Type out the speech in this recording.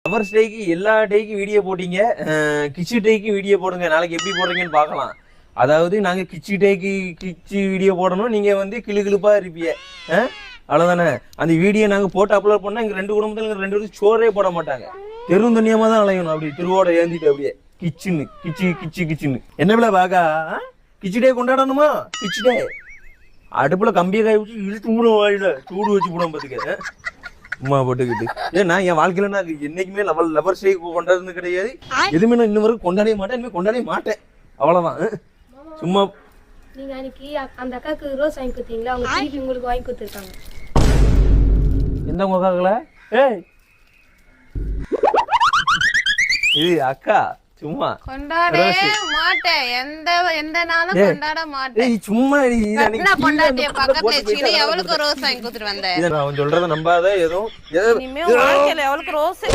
Lovers டேக்கு எல்லா டேக்கும் video போட்டீங்க, கிச்சு டேக்கு video போடுங்க, நாளைக்கு எப்படி போடுறீங்கன்னு பார்க்கலாம். அதாவது நாங்கள் கிச்சு வீடியோ போடணும், நீங்கள் வந்து கிளுகிழுப்பாக இருப்பீங்க. அவ்வளோதானே. அந்த வீடியோ நாங்கள் போட்டு அப்லோட் பண்ணால் எங்கள் 2 குடும்பத்தில் 2 பேரும் சோறே போட மாட்டாங்க. தெருவும் தண்ணியமாக தான் அலையணும், அப்படி திருவோட ஏந்திட்டு அப்படியே கிச்சுன்னு. என்ன விட பாக்கா கிச்சு டே கொண்டாடணுமா? கிச்சு டே அடுப்பில் கம்பியை காய வச்சு இழுத்து மூடும், வாயில சூடு வச்சு போடும் பார்த்துக்க. அம்மா போட்டுக்கிட்டு ஏன்னா என் வாழ்க்கையில நான் என்னைக்குமே லவர்ஸ் டே கொண்டாடுறது கிடையாது. எதுவுமே நான் இன்னும் வரைக்கும் கொண்டாடவே மாட்டேன், இனிமேல் கொண்டாடவே மாட்டேன். அவ்வளோதான். சும்மா நீங்க அன்னைக்கு அந்த அக்காக்கு ரோஸ் வாங்கி கொடுத்தீங்களா, அவங்க திருப்பி உங்களுக்கு வாங்கி கொடுத்துருக்காங்க. எந்த உங்க அக்காக்கள? ஏய் இது அக்கா சும்மா கொண்டாடவே மாட்டேன், எந்த நாளும் கொண்டாட மாட்டேன். சும்மா பொண்டாட்டிய பக்கத்துல வச்சுக்கிட்டு எவளுக்கு ரோஸ் வாங்கி கொடுத்துட்டு வந்தேன். அவன் சொல்றத நம்பாத. எதுவும் இனிமே வாழ்க்கையில எவளுக்கு ரோஸ்